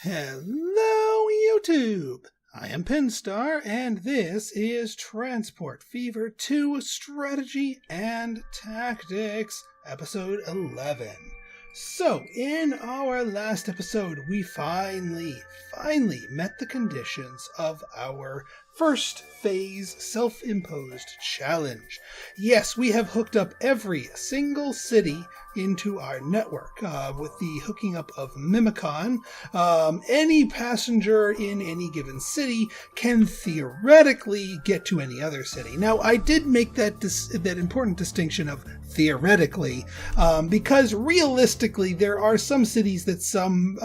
Hello, YouTube! I am Pinstar, and this is Transport Fever 2 Strategy and Tactics, Episode 11. So, in our last episode, we finally met the conditions of our first phase self-imposed challenge. Yes, we have hooked up every single city into our network with the hooking up of Mimicon. Any passenger in any given city can theoretically get to any other city. Now, I did make that important distinction of theoretically, because realistically there are some cities that some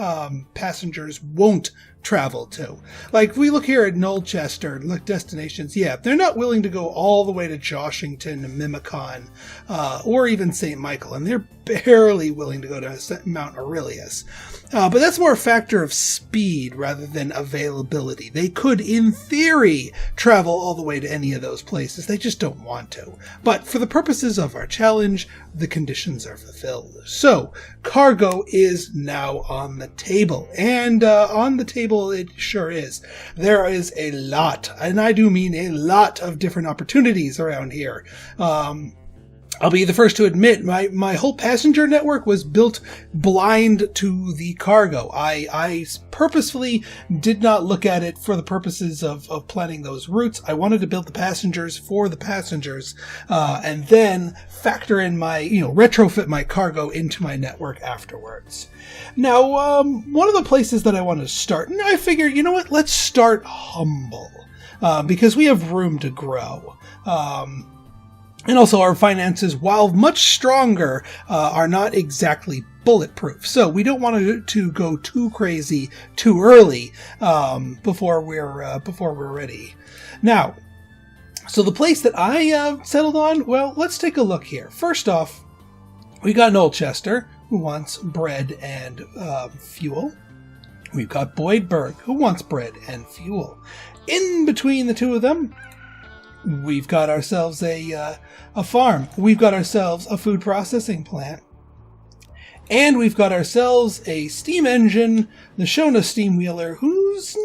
passengers won't travel to. Like, if we look here at Nolchester, look destinations, they're not willing to go all the way to Joshington, Mimicon, or even St. Michael, and they're barely willing to go to Mount Aurelius. But that's more a factor of speed rather than availability. They could, in theory, travel all the way to any of those places. They just don't want to. But for the purposes of our challenge, the conditions are fulfilled. So, cargo is now on the table. And on the table it sure is. There is a lot, and I do mean a lot of different opportunities around here. I'll be the first to admit, my whole passenger network was built blind to the cargo. I purposefully did not look at it for the purposes of planning those routes. I wanted to build the passengers for the passengers, and then factor in retrofit my cargo into my network afterwards. Now, one of the places that I wanted to start, and I figured, you know what, let's start humble, because we have room to grow. And also our finances, while much stronger, are not exactly bulletproof. So we don't want to go too crazy too early before we're ready. Now, so the place that I settled on, well, let's take a look here. First off, we got Nolchester, who wants bread and fuel. We've got Boydberg, who wants bread and fuel. In between the two of them, we've got ourselves a farm. We've got ourselves a food processing plant. And we've got ourselves a steam engine, the Shona steam wheeler, who's,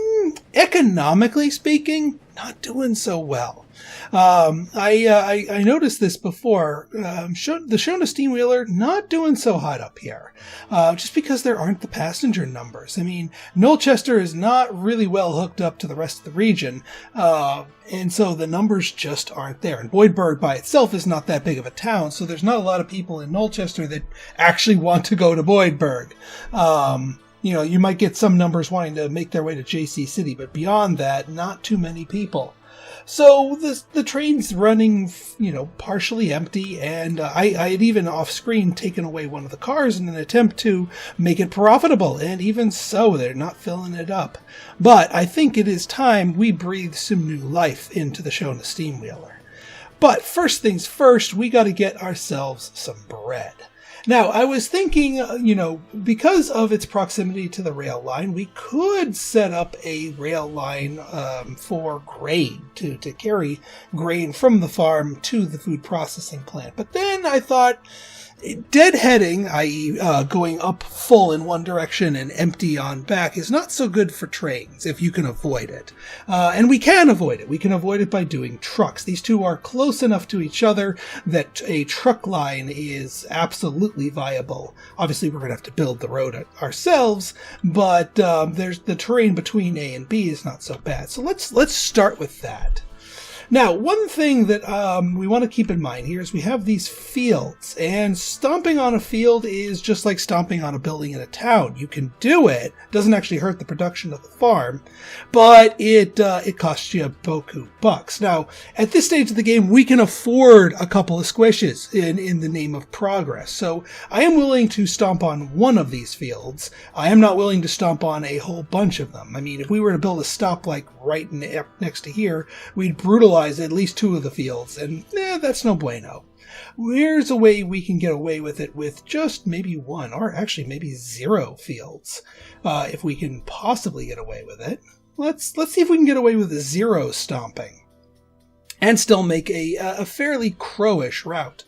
economically speaking, not doing so well. I noticed this before. The Shona steam wheeler not doing so hot up here, just because there aren't the passenger numbers. I mean, Nolchester is not really well hooked up to the rest of the region, and so the numbers just aren't there. And Boydberg by itself is not that big of a town, so there's not a lot of people in Nolchester that actually want to go to Boydberg. You might get some numbers wanting to make their way to JC City, but beyond that, not too many people. So the train's running, partially empty, and I had even off-screen taken away one of the cars in an attempt to make it profitable, and even so, they're not filling it up. But I think it is time we breathe some new life into the Shona steam wheeler. But first things first, we got to get ourselves some bread. Now, I was thinking, because of its proximity to the rail line, we could set up a rail line for grain, to carry grain from the farm to the food processing plant. But then I thought, deadheading, i.e. Going up full in one direction and empty on back, is not so good for trains if you can avoid it. And we can avoid it. We can avoid it by doing trucks. These two are close enough to each other that a truck line is absolutely viable. Obviously, we're going to have to build the road ourselves, but there's the terrain between A and B is not so bad. So let's start with that. Now, one thing that we want to keep in mind here is we have these fields, and stomping on a field is just like stomping on a building in a town. You can do it. Doesn't actually hurt the production of the farm, but it costs you boku bucks. Now, at this stage of the game, we can afford a couple of squishes in the name of progress. So I am willing to stomp on one of these fields. I am not willing to stomp on a whole bunch of them. I mean, if we were to build a stop like right next to here, we'd brutalize at least two of the fields, and that's no bueno. There's a way we can get away with it with just maybe one, or actually maybe 0 fields, if we can possibly get away with it. Let's see if we can get away with 0 stomping, and still make a fairly crowish route.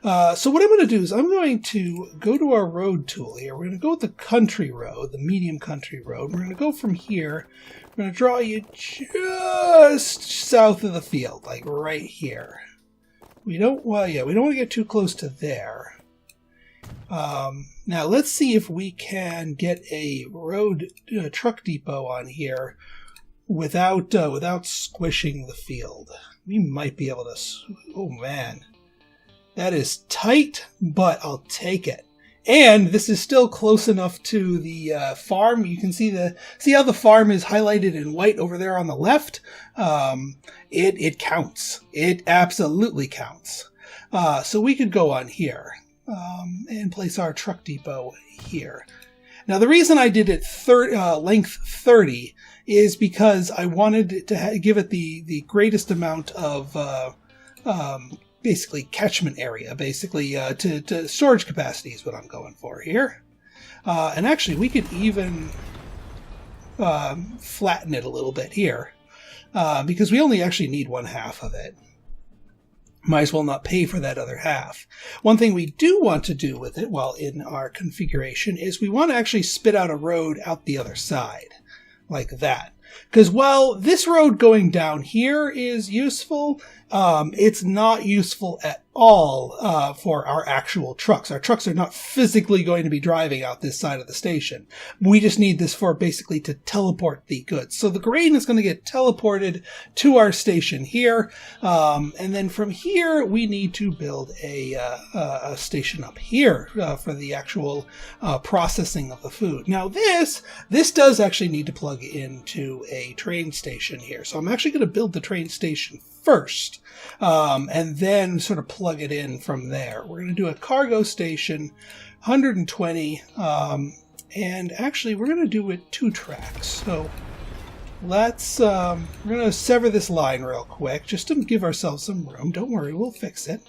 So what I'm going to do is I'm going to go to our road tool here. We're going to go with the country road, the medium country road. We're going to go from here. We're going to draw you just south of the field, like right here. We don't want to get too close to there. Now let's see if we can get a road truck depot on here without squishing the field. We might be able to. Oh man. That is tight, but I'll take it. And this is still close enough to the farm. You can see how the farm is highlighted in white over there on the left. It counts. It absolutely counts. So we could go on here and place our truck depot here. Now the reason I did it length 30 is because I wanted to give it the greatest amount of basically catchment area, basically to storage capacity is what I'm going for here. And actually we could even flatten it a little bit here because we only actually need 1/2 of it. Might as well not pay for that other half. One thing we do want to do with it while in our configuration is we want to actually spit out a road out the other side, like that. Because while this road going down here is useful, it's not useful at all for our actual trucks. Our trucks are not physically going to be driving out this side of the station. We just need this for basically to teleport the goods. So the grain is going to get teleported to our station here. And then from here, we need to build a station up here for the actual processing of the food. Now this does actually need to plug into a train station here. So I'm actually going to build the train station first, and then sort of plug it in from there. We're going to do a cargo station, 120, and actually we're going to do it 2 tracks. So let's, we're going to sever this line real quick, just to give ourselves some room. Don't worry, we'll fix it.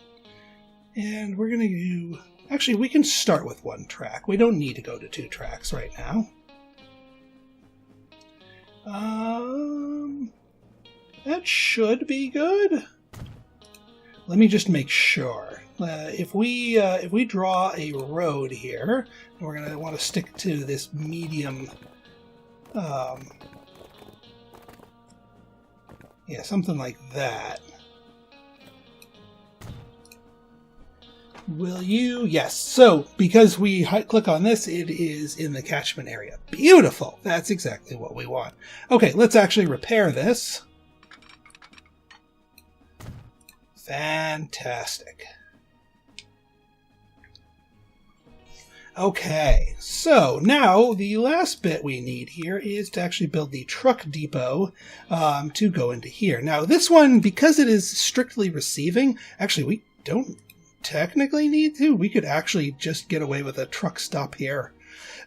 And we're going to do, actually we can start with 1 track. We don't need to go to 2 tracks right now. That should be good. Let me just make sure. If we draw a road here, we're going to want to stick to this medium. Yeah, something like that. Will you? Yes. So, because we click on this, it is in the catchment area. Beautiful. That's exactly what we want. Okay, let's actually repair this. Fantastic. Okay, so now the last bit we need here is to actually build the truck depot to go into here. Now this one, because it is strictly receiving, actually we don't technically need to. We could actually just get away with a truck stop here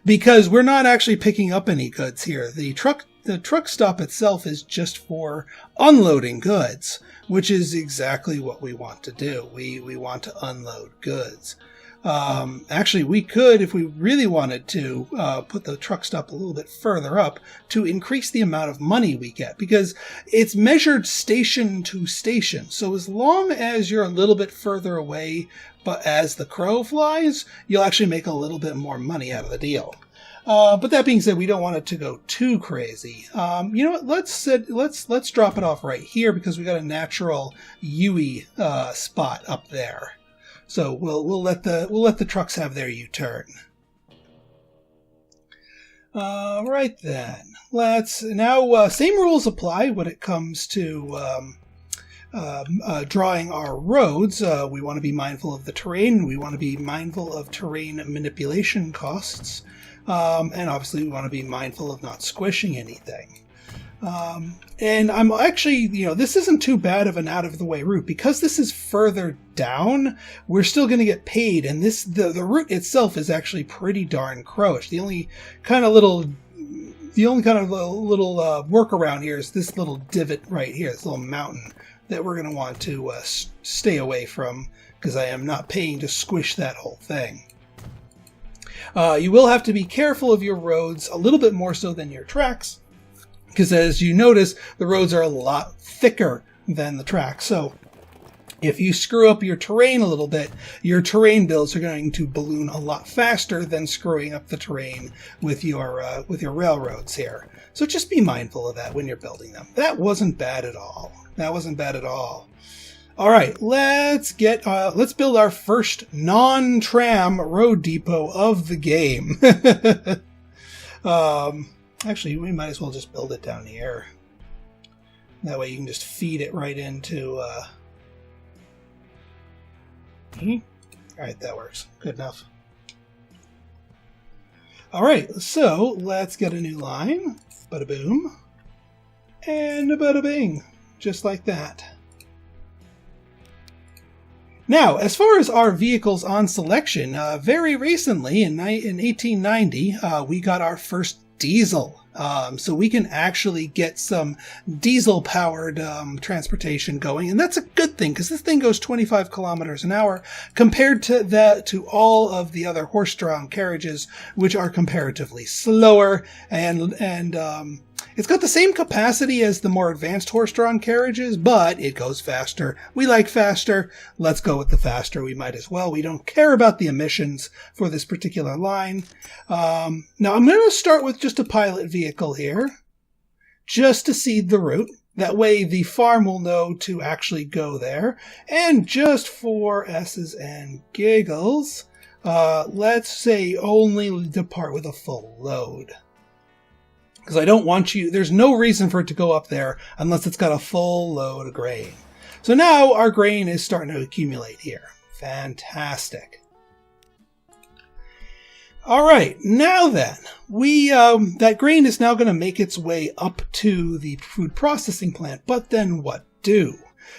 because we're not actually picking up any goods here. The truck stop itself is just for unloading goods, which is exactly what we want to do. We want to unload goods. Actually, we could, if we really wanted to, put the truck stop a little bit further up to increase the amount of money we get, because it's measured station to station. So as long as you're a little bit further away, but as the crow flies, you'll actually make a little bit more money out of the deal. But that being said, we don't want it to go too crazy. You know what? Let's drop it off right here because we got a natural U-ey spot up there. So we'll let the trucks have their U-turn. Right then, let's now same rules apply when it comes to drawing our roads. We want to be mindful of the terrain. We want to be mindful of terrain manipulation costs. And obviously we want to be mindful of not squishing anything. And I'm actually, this isn't too bad of an out-of-the-way route. Because this is further down, we're still going to get paid. And the route itself is actually pretty darn crowish. The only kind of little workaround here is this little divot right here, this little mountain that we're going to want to stay away from, because I am not paying to squish that whole thing. You will have to be careful of your roads a little bit more so than your tracks, because as you notice, the roads are a lot thicker than the tracks. So If you screw up your terrain a little bit, your terrain builds are going to balloon a lot faster than screwing up the terrain with your railroads here. So just be mindful of that when you're building them. That wasn't bad at all. That wasn't bad at all. All right, let's build our first non-tram road depot of the game. Actually, we might as well just build it down here. That way you can just feed it right into... Alright, that works. Good enough. Alright, so let's get a new line. Bada boom. And a bada bing. Just like that. Now, as far as our vehicles on selection, very recently, in 1890, we got our first diesel. So we can actually get some diesel-powered transportation going, and that's a good thing because this thing goes 25 kilometers an hour compared to all of the other horse-drawn carriages, which are comparatively slower, and it's got the same capacity as the more advanced horse-drawn carriages, but it goes faster. We like faster. Let's go with the faster. We might as well. We don't care about the emissions for this particular line. Now, I'm going to start with just a pilot vehicle here, just to seed the route. That way the farm will know to actually go there. And just for S's and giggles, let's say only depart with a full load. Because I don't want you... There's no reason for it to go up there unless it's got a full load of grain. So now our grain is starting to accumulate here. Fantastic. All right, now then, that grain is now going to make its way up to the food processing plant. But then what do?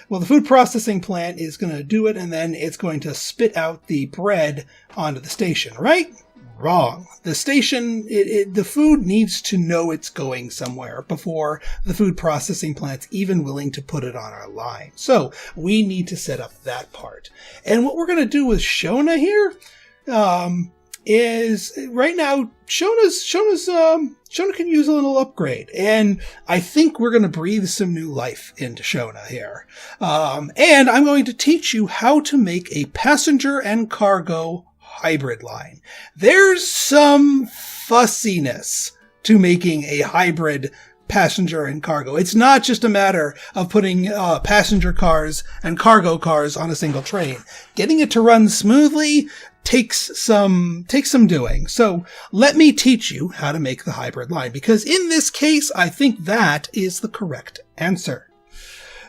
Well, the food processing plant is going to do it, and then it's going to spit out the bread onto the station, right? Wrong. The station, the food needs to know it's going somewhere before the food processing plant's even willing to put it on our line. So we need to set up that part. And what we're going to do with Shona here is right now Shona can use a little upgrade, and I think we're going to breathe some new life into Shona here. And I'm going to teach you how to make a passenger and cargo hybrid line. There's some fussiness to making a hybrid passenger and cargo. It's not just a matter of putting passenger cars and cargo cars on a single train. Getting it to run smoothly takes some doing. So let me teach you how to make the hybrid line, because in this case, I think that is the correct answer.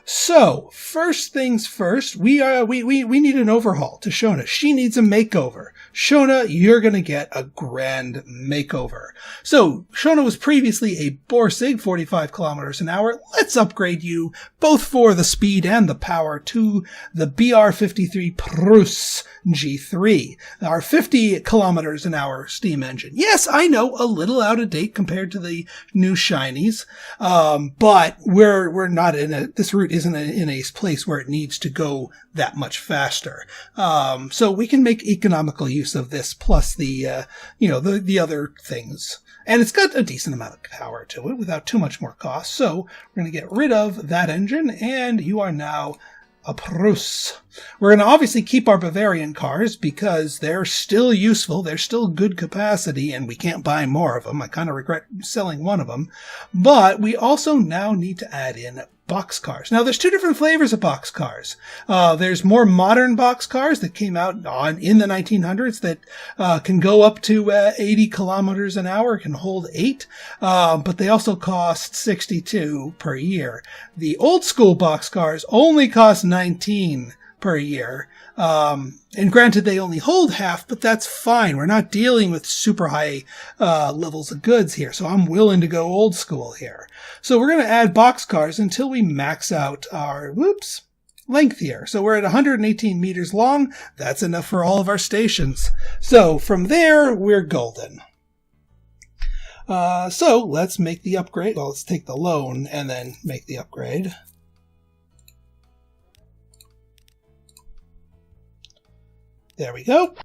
So, first things first, we need an overhaul to Shona. She needs a makeover. Shona, you're going to get a grand makeover. So, Shona was previously a Borsig, 45 kilometers an hour. Let's upgrade you, both for the speed and the power, to the BR-53 Pruss G3, our 50 kilometers an hour steam engine. Yes, I know, a little out of date compared to the new shinies, but we're not this route isn't in a place where it needs to go that much faster. So we can make economical use of this, plus the other things. And it's got a decent amount of power to it without too much more cost. So we're going to get rid of that engine, and you are now a Pruss. We're going to obviously keep our Bavarian cars because they're still useful. They're still good capacity, and we can't buy more of them. I kind of regret selling one of them. But we also now need to add in boxcars. Now, there's two different flavors of boxcars. There's more modern boxcars that came out in the 1900s that can go up to 80 kilometers an hour, can hold 8, but they also cost 62 per year. The old school boxcars only cost 19 per year. And granted, they only hold half, but that's fine. We're not dealing with super high levels of goods here, so I'm willing to go old school here. So we're going to add boxcars until we max out our, length here. So we're at 118 meters long. That's enough for all of our stations. So from there, we're golden. So let's make the upgrade. Well, let's take the loan and then make the upgrade. There we go.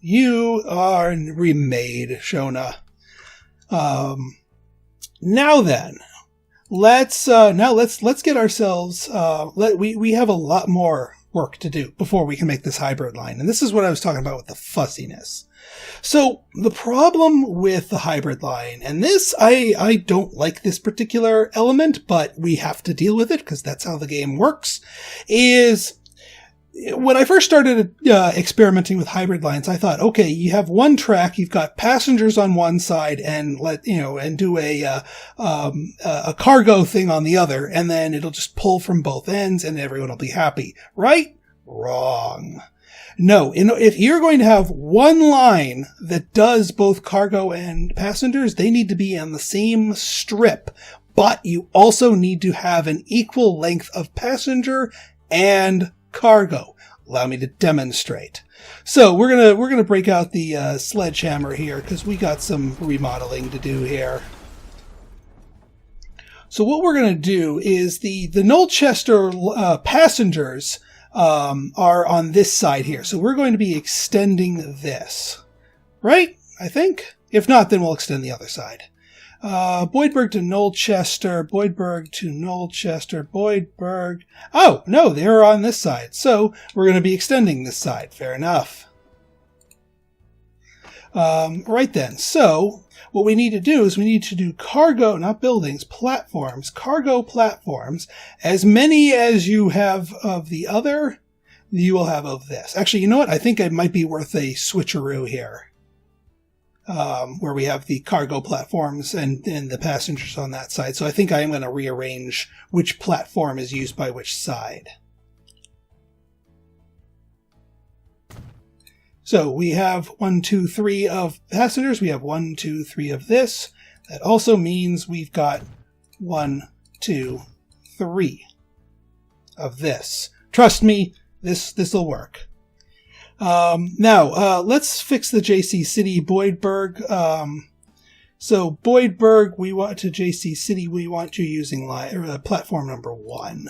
You are remade, Shona. Now then, let's get ourselves, we have a lot more work to do before we can make this hybrid line. And this is what I was talking about with the fussiness. So the problem with the hybrid line, and this, I don't like this particular element, but we have to deal with it because that's how the game works, is when I first started experimenting with hybrid lines, I thought, okay, you have one track, you've got passengers on one side, and do a cargo thing on the other, and then it'll just pull from both ends, and everyone will be happy. Right? Wrong. No, if you're going to have one line that does both cargo and passengers, they need to be on the same strip, but you also need to have an equal length of passenger and cargo. Allow me to demonstrate. So we're gonna break out the sledgehammer here because we got some remodeling to do here. So what we're gonna do is the Knowlchester passengers are on this side here. So we're going to be extending this, right? I think. If not, then we'll extend the other side. Boydburg to Knowlchester, Boydburg to Knowlchester, Boydburg. Oh, no, they're on this side. So we're going to be extending this side. Fair enough. Right then. So what we need to do is we need to do cargo, not buildings, platforms, cargo platforms. As many as you have of the other, you will have of this. Actually, you know what? I think it might be worth a switcheroo here. Where we have the cargo platforms and the passengers on that side. So I think I am going to rearrange which platform is used by which side. So we have 1, 2, 3 of passengers. We have 1, 2, 3 of this. That also means we've got 1, 2, 3 of this. Trust me, this'll work. Now, let's fix the JC City Boydburg. So Boydburg, we want to JC City, we want you using platform number 1.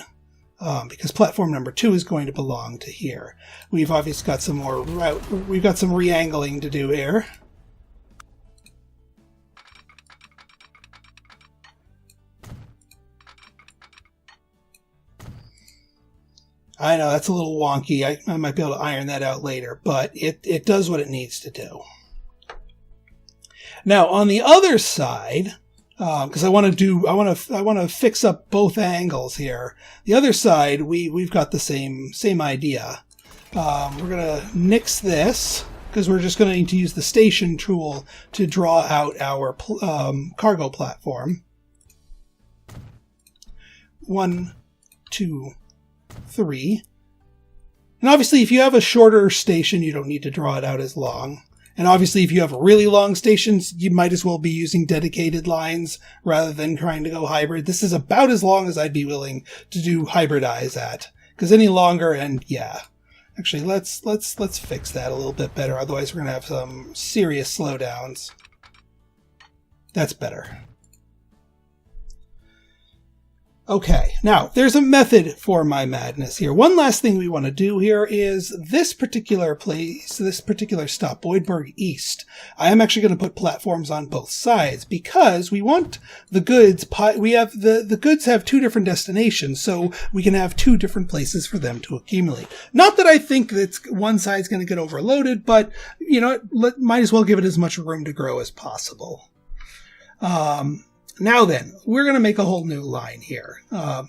Because platform number 2 is going to belong to here. We've obviously got some more we've got some re-angling to do here. I know, that's a little wonky. I might be able to iron that out later, but it does what it needs to do. Now, on the other side, because I want to fix up both angles here. The other side, we've got the same idea. We're gonna nix this because we're just going to need to use the station tool to draw out our cargo platform. 1, 2, 3. And obviously, if you have a shorter station, you don't need to draw it out as long. And obviously, if you have really long stations, you might as well be using dedicated lines rather than trying to go hybrid. This is about as long as I'd be willing to do hybridize at. Because any longer, and yeah. Actually, let's fix that a little bit better. Otherwise, we're going to have some serious slowdowns. That's better. Okay, now, there's a method for my madness here. One last thing we want to do here is this particular place, this particular stop, Boydburg East. I am actually going to put platforms on both sides because we want the goods, we have the goods have 2 different destinations, so we can have 2 different places for them to accumulate. Not that I think that one side's going to get overloaded, but, you know, might as well give it as much room to grow as possible. Now then, we're going to make a whole new line here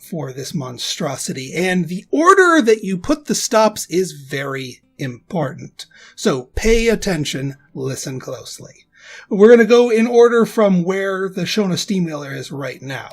for this monstrosity, and the order that you put the stops is very important. So pay attention, listen closely. We're going to go in order from where the Shona Steamwheeler is right now.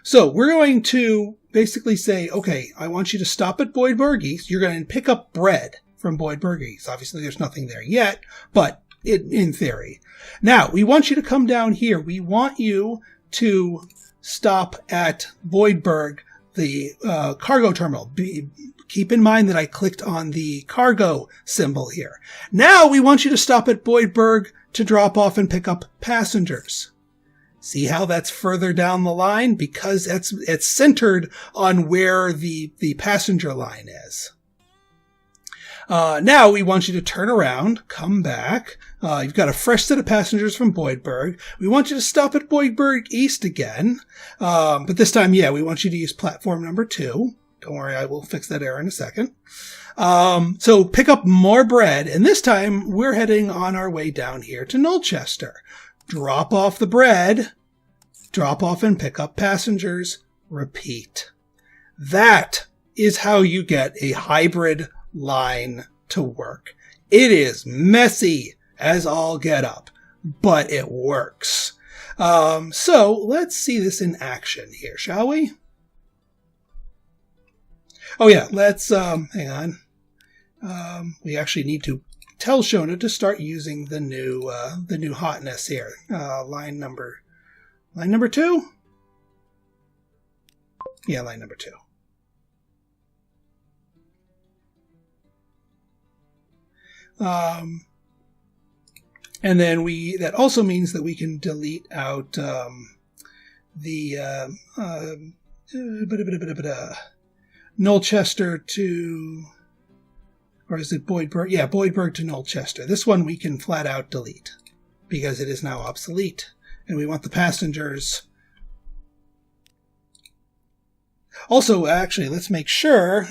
So we're going to basically say, okay, I want you to stop at Boydburg East. You're going to pick up bread from Boydburg East. Obviously, there's nothing there yet, but in theory. Now, we want you to come down here. We want you to stop at Boydburg, the cargo terminal. Keep in mind that I clicked on the cargo symbol here. Now we want you to stop at Boydburg to drop off and pick up passengers. See how that's further down the line? Because it's centered on where the passenger line is. Now we want you to turn around, come back, You've got a fresh set of passengers from Boydburg. We want you to stop at Boydburg East again. But this time, we want you to use platform number 2. Don't worry, I will fix that error in a second. So pick up more bread, and this time we're heading on our way down here to Nolchester. Drop off the bread, drop off and pick up passengers, repeat. That is how you get a hybrid line to work. It is messy as all get up, but it works. So let's see this in action here, shall we? Oh yeah, let's, hang on. We actually need to tell Shona to start using the new hotness here. Line number 2? Yeah, line number 2. And then that also means that we can delete out the Nolchester to, or is it Boydburg? Yeah, Boydburg to Nolchester. This one we can flat out delete because it is now obsolete. And we want the passengers. Also, actually, let's make sure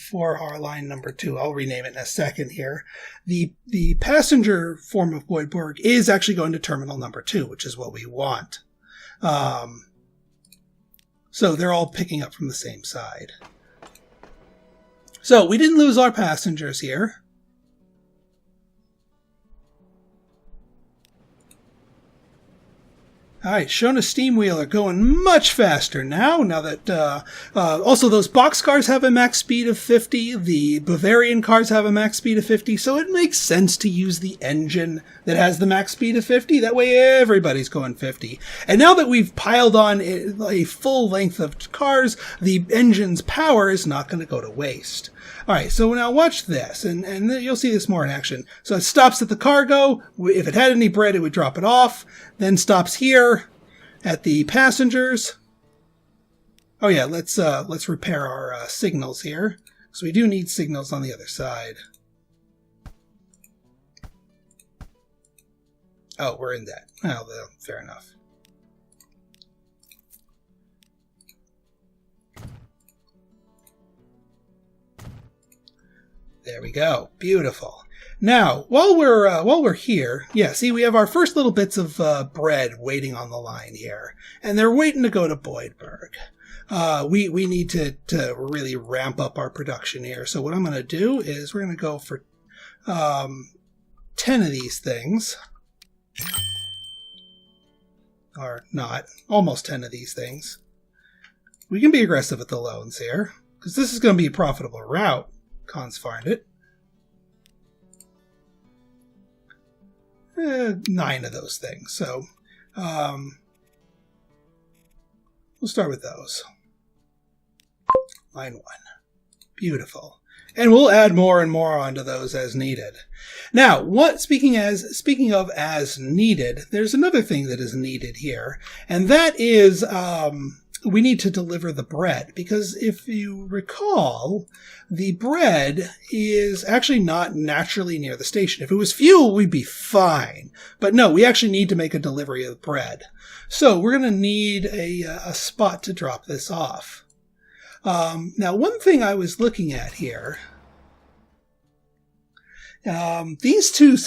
for our line number 2, I'll rename it in a second here. The passenger form of Boydburg is actually going to terminal number 2, which is what we want. So they're all picking up from the same side. So we didn't lose our passengers here. All right, Shona's steam wheel are going much faster now that also those boxcars have a max speed of 50, the Bavarian cars have a max speed of 50, so it makes sense to use the engine that has the max speed of 50. That way everybody's going 50. And now that we've piled on a full length of cars, the engine's power is not going to go to waste. All right, so now watch this, and you'll see this more in action. So it stops at the cargo. If it had any bread, it would drop it off. Then stops here at the passengers. Oh yeah, let's repair our signals here. So we do need signals on the other side. Oh, we're in that. Oh, well, fair enough. There we go. Beautiful. Now, while we're here, see, we have our first little bits of bread waiting on the line here, and they're waiting to go to Boydburg. We need to really ramp up our production here. So what I'm going to do is we're going to go for 10 of these things, or not, almost 10 of these things. We can be aggressive with the loans here because this is going to be a profitable route. Cons find it. 9 of those things. So we'll start with those. Line 1. Beautiful. And we'll add more and more onto those as needed. Now, speaking of as needed, there's another thing that is needed here, and that is we need to deliver the bread, because if you recall, the bread is actually not naturally near the station. If it was fuel, we'd be fine. But no, we actually need to make a delivery of bread. So we're going to need a spot to drop this off. Now, one thing I was looking at here, these two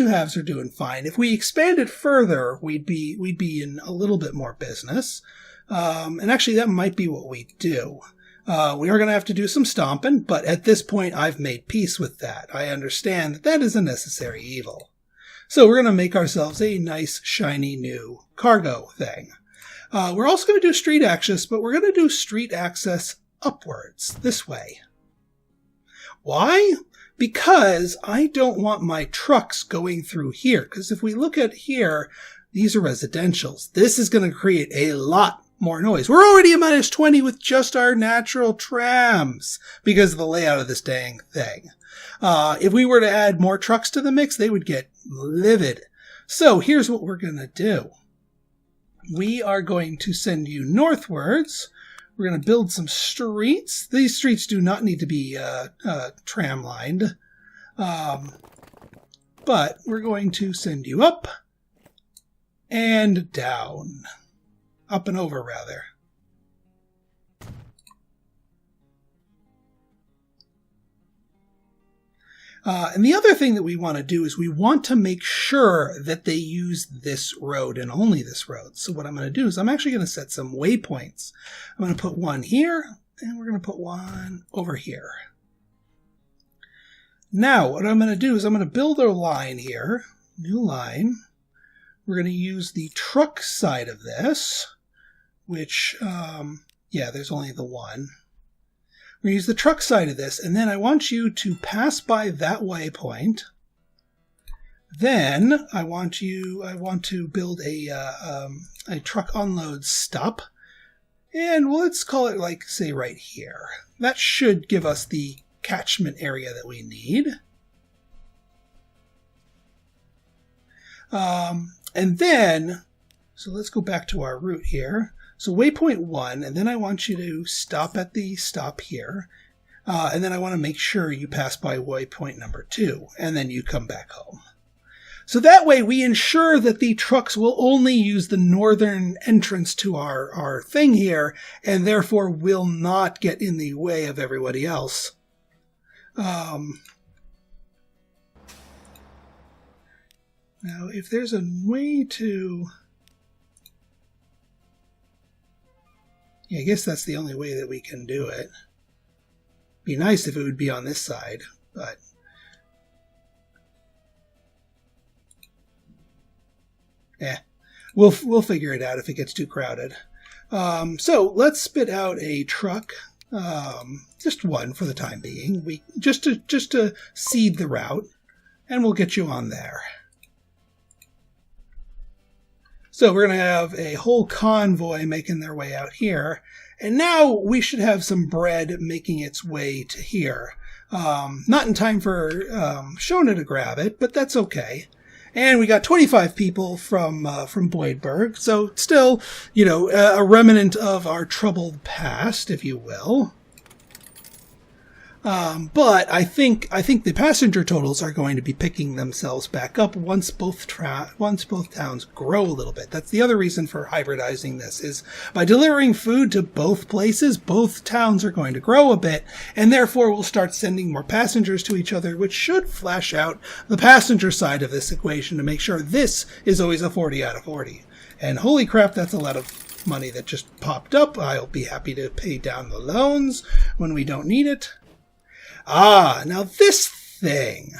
halves are doing fine. If we expand it further, we'd be in a little bit more business. And actually, that might be what we do. We are going to have to do some stomping, but at this point, I've made peace with that. I understand that is a necessary evil. So we're going to make ourselves a nice, shiny new cargo thing. We're also going to do street access, but we're going to do street access upwards, this way. Why? Because I don't want my trucks going through here. Because if we look at here, these are residentials. This is going to create a lot more noise. We're already at minus 20 with just our natural trams because of the layout of this dang thing. If we were to add more trucks to the mix, they would get livid. So here's what we're going to do. We are going to send you northwards. We're going to build some streets. These streets do not need to be tram-lined. but we're going to send you up and down. Up and over, rather. And the other thing that we want to do is we want to make sure that they use this road and only this road. So what I'm going to do is I'm actually going to set some waypoints. I'm going to put one here, and we're going to put one over here. Now, what I'm going to do is I'm going to build a line here, new line. We're going to use the truck side of this, which, yeah, there's only the one. We're going to use the truck side of this, and then I want you to pass by that waypoint. Then I want to build a truck unload stop, and let's call it, like, say, right here. That should give us the catchment area that we need. And then, so let's go back to our route here. So waypoint 1, and then I want you to stop at the stop here. And then I want to make sure you pass by waypoint number 2, and then you come back home. So that way we ensure that the trucks will only use the northern entrance to our thing here, and therefore will not get in the way of everybody else. Now, if there's a way to... Yeah, I guess that's the only way that we can do it. Be nice if it would be on this side, but... Yeah, we'll figure it out if it gets too crowded. So let's spit out a truck, just one for the time being. Just to seed the route, and we'll get you on there. So we're going to have a whole convoy making their way out here. And now we should have some bread making its way to here. Not in time for Shona to grab it, but that's okay. And we got 25 people from Boydberg. So still, you know, a remnant of our troubled past, if you will. But I think the passenger totals are going to be picking themselves back up once both towns grow a little bit. That's the other reason for hybridizing this, is by delivering food to both places, both towns are going to grow a bit, and therefore we'll start sending more passengers to each other, which should flash out the passenger side of this equation to make sure this is always a 40 out of 40. And holy crap, that's a lot of money that just popped up. I'll be happy to pay down the loans when we don't need it. Ah, now this thing.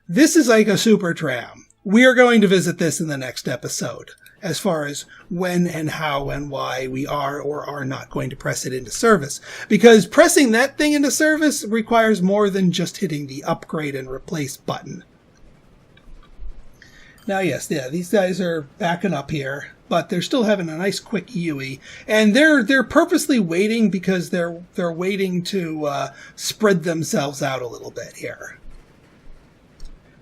This is like a super tram. We are going to visit this in the next episode, as far as when and how and why we are or are not going to press it into service. Because pressing that thing into service requires more than just hitting the upgrade and replace button. Now, yes, yeah, these guys are backing up here, but they're still having a nice quick UE, and they're purposely waiting because they're waiting to spread themselves out a little bit here.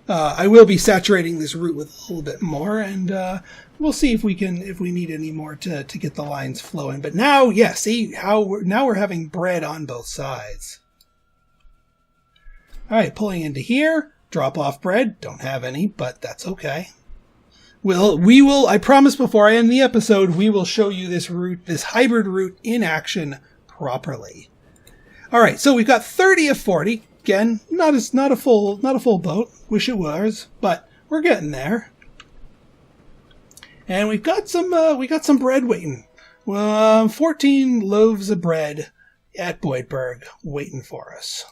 I will be saturating this route with a little bit more, and we'll see if we need any more to get the lines flowing. But now, yeah, see how we're having bread on both sides. All right, pulling into here. Drop off bread. Don't have any, but that's okay. We will, I promise before I end the episode, we will show you this route, this hybrid route in action properly. All right, so we've got 30 of 40. Again, not a full boat. Wish it was, but we're getting there. And we got some bread waiting. 14 loaves of bread at Boydberg waiting for us.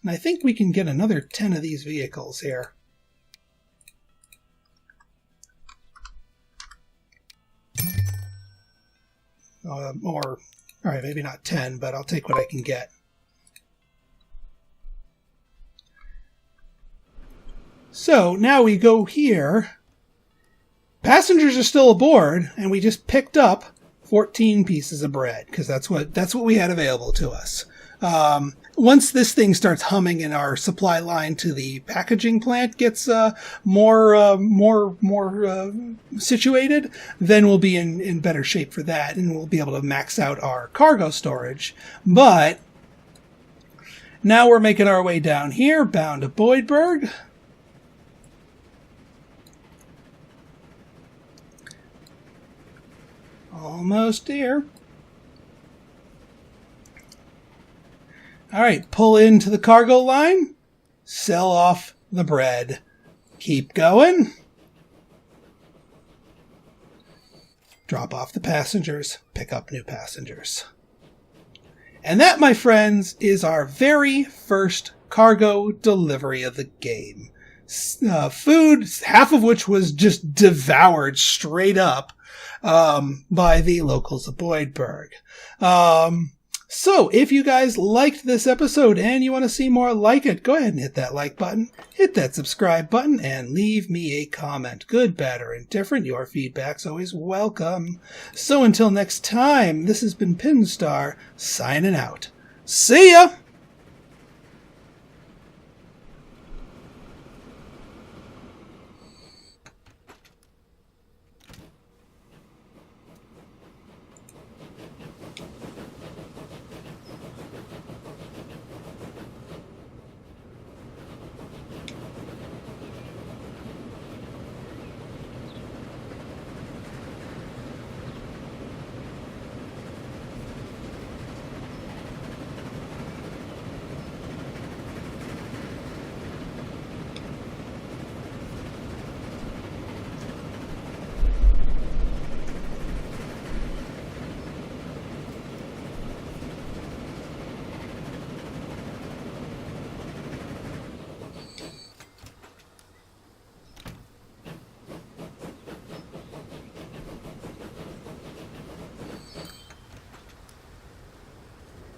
And I think we can get another 10 of these vehicles here. Or, all right, maybe not 10, but I'll take what I can get. So now we go here. Passengers are still aboard, and we just picked up 14 pieces of bread because that's what we had available to us. Once this thing starts humming and our supply line to the packaging plant gets more situated, then we'll be in better shape for that, and we'll be able to max out our cargo storage. But now we're making our way down here, bound to Boydberg. Almost here. All right, pull into the cargo line. Sell off the bread. Keep going. Drop off the passengers. Pick up new passengers. And that, my friends, is our very first cargo delivery of the game. Food, half of which was just devoured straight up by the locals of Boydburg. So, if you guys liked this episode and you want to see more like it, go ahead and hit that like button, hit that subscribe button, and leave me a comment. Good, bad, or indifferent, your feedback's always welcome. So until next time, this has been Pinstar, signing out. See ya!